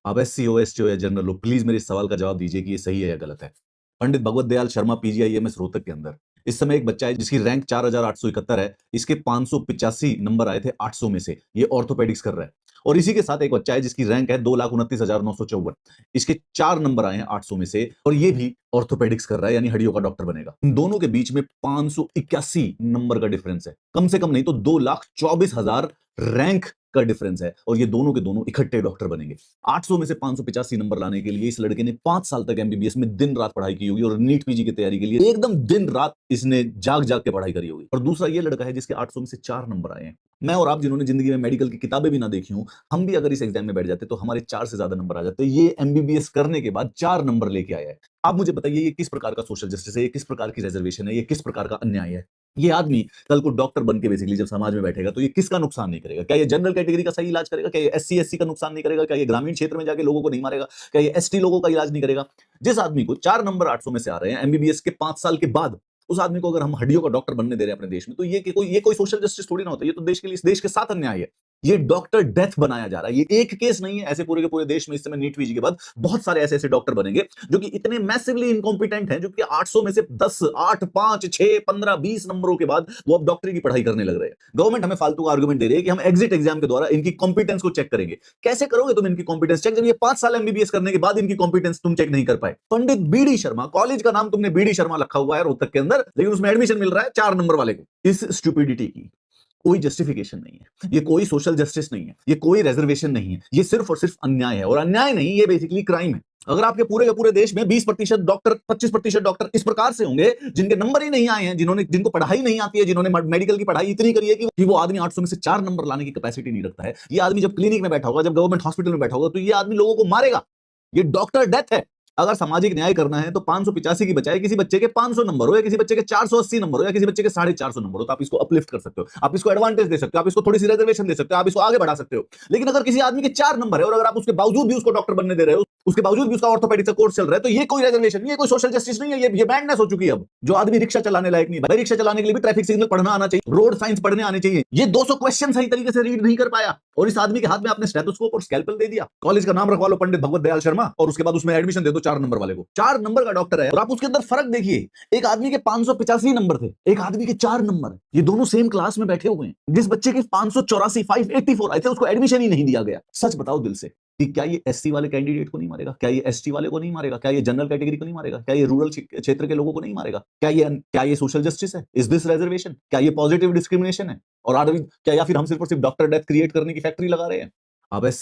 आप एससी हो, एसटी हो या जनरल हो, प्लीज मेरे इस सवाल का जवाब दीजिए कि ये सही है या गलत है। पंडित भगवत दयाल शर्मा पीजीआईएमएस रोहतक के अंदर इस समय एक बच्चा है जिसकी रैंक 4871 है। इसके 585 नंबर आए थे 800 में से। ये ऑर्थोपेडिक्स कर रहा है। और इसी के साथ एक बच्चा है जिसकी रैंक है 2,29,954। इसके 4 नंबर आए हैं 800 में से, और ये भी ऑर्थोपेडिक्स कर रहा है, यानी हड्डियों का डॉक्टर बनेगा। इन दोनों के बीच में 581 नंबर का डिफरेंस है। कम से कम नहीं तो 2,24,000 रैंक का डिफरेंस है, और ये दोनों के दोनों इकट्ठे डॉक्टर बनेंगे। 800 में से 585 नंबर लाने के लिए इस लड़के ने 5 साल तक एमबीबीएस में दिन रात पढ़ाई की होगी, और नीट पीजी की तैयारी के लिए एकदम दिन रात इसने जाग जाग के पढ़ाई करी होगी। और दूसरा ये लड़का है जिसके 800 में से 4 नंबर आए हैं। मैं और आप जिन्होंने जिंदगी में मेडिकल की किताबें भी ना देखी हूं, हम भी अगर इस एग्जाम में बैठ जाते तो हमारे 4 से ज्यादा नंबर आ जाते। ये एमबीबीएस करने के बाद 4 नंबर लेके आया है। आप मुझे बताइए, ये किस प्रकार का सोशल जस्टिस है, ये किस प्रकार की रिजर्वेशन है, ये किस प्रकार का अन्याय है? ये आदमी कल को डॉक्टर बन के बेसिकली जब समाज में बैठेगा तो ये किसका नुकसान नहीं करेगा? क्या ये जनरल कैटेगरी का सही इलाज करेगा? क्या ये एससी एससी का नुकसान नहीं करेगा? क्या ये ग्रामीण क्षेत्र में जाके लोगों को नहीं मारेगा? क्या ये एसटी लोगों का इलाज नहीं करेगा? जिस आदमी को 4 नंबर 800 में से आ रहे हैं एमबीबीएस के 5 साल के बाद, उस आदमी को अगर हम हड्डियों का डॉक्टर बनने दे रहे हैं अपने देश में, तो ये कोई सोशल जस्टिस थोड़ी ना होता है। ये तो देश के लिए, इस देश के साथ अन्याय है। ये डॉक्टर डेथ बनाया जा रहा है। ये एक केस नहीं है, ऐसे पूरे के पूरे देश में इस समय नीट पीजी के बाद बहुत सारे ऐसे ऐसे डॉक्टर बनेंगे जो कि इतने मैसिवली इनकॉम्पिटेंट हैं, जो कि 800 में से 10, 8, 5, 6, 15, 20 नंबरों के बाद वो अब डॉक्टरी की पढ़ाई करने लग रहे हैं। गवर्नमेंट हमें फालतू का आर्गुमेंट दे रही है कि हम एग्जिट एग्जाम के द्वारा इनकी कॉम्पिटेंस को चेक करेंगे। कैसे करोगे तुम इनकी कॉम्पिटेंस चेक, जब ये 5 साल एमबीबीएस करने के बाद इनकी कॉम्पिटेंस तुम चेक नहीं कर पाए? पंडित बीडी शर्मा, कॉलेज का नाम तुमने बीडी शर्मा रखा हुआ है रोहतक के अंदर, लेकिन उसमें एडमिशन मिल रहा है 4 नंबर वाले को। इस स्टूपिडिटी की कोई जस्टिफिकेशन नहीं है। ये कोई सोशल जस्टिस नहीं है, ये कोई रिजर्वेशन नहीं है, ये सिर्फ और सिर्फ अन्याय है। और अन्याय नहीं, ये बेसिकली क्राइम है। अगर आपके पूरे के पूरे देश में 20% डॉक्टर, 25% डॉक्टर इस प्रकार से होंगे जिनके नंबर ही नहीं आए हैं, जिनको पढ़ाई नहीं आती है, जिन्होंने मेडिकल की पढ़ाई इतनी करी है कि वो आदमी 800 में से 4 नंबर लाने की कैपेसिटी नहीं रखता है, ये आदमी जब क्लिनिक में बैठा होगा, जब गवर्नमेंट हॉस्पिटल में बैठा होगा, तो ये आदमी लोगों को मारेगा। ये डॉक्टर डेथ है। अगर सामाजिक न्याय करना है तो 585 की बजाय किसी बच्चे के 500 नंबर हो, या किसी बच्चे के 480 नंबर हो, या किसी बच्चे के 450 नंबर हो, तो आप इसको अपलिफ्ट कर सकते हो, आप इसको एडवांटेज दे सकते हो, आप इसको थोड़ी सी रिजर्वेशन दे सकते हो, आप इसको आगे बढ़ा सकते हो। लेकिन अगर किसी आदमी के 4 नंबर है और अगर आप उसके बावजूद भी उसको डॉक्टर बनने दे रहे हो, उसके बावजूद भी उसका ऑर्थोपेडिक्स का कोर्स चल रहा है, तो ये कोई रिजर्वेशन नहीं है, कोई सोशल जस्टिस नहीं है, ये मैडनेस हो चुकी है। अब जो आदमी रिक्शा चलाने लायक नहीं है, भाई रिक्शा चलाने के लिए भी ट्रैफिक सिग्नल पढ़ना आना चाहिए, रोड साइंस पढ़ने आने चाहिए। ये 200 क्वेश्चन सही तरीके से रीड नहीं कर पाया, और इस आदमी के हाथ में आपने स्टेथोस्कोप और स्कैल्पेल दे दिया। कॉलेज का नाम रखवा लो पंडित भगवत दयाल शर्मा, और उसके बाद उसमें एडमिशन दे दो 4 नंबर वाले को। 4 नंबर का डॉक्टर है, और आप उसके अंदर फर्क देखिए। एक आदमी के 585 नंबर थे, एक आदमी के 4 नंबर। ये दोनों सेम क्लास में बैठे हुए हैं। जिस बच्चे के 584, 584 आए थे, उसको एडमिशन ही नहीं दिया गया। सच बताओ दिल से कि क्या ये एससी वाले कैंडिडेट को नहीं मारेगा? क्या ये एसटी वाले को नहीं मारेगा? क्या ये जनरल कैटेगरी को नहीं मारेगा? क्या ये रूरल क्षेत्र के लोगों को नहीं मारेगा? क्या ये सोशल जस्टिस है? Is this reservation? क्या ये पॉजिटिव डिस्क्रिमिनेशन है? और क्या या फिर हम सिर्फ और सिर्फ डॉक्टर डेथ क्रिएट करने की फैक्ट्री लगा रहे हैं? अब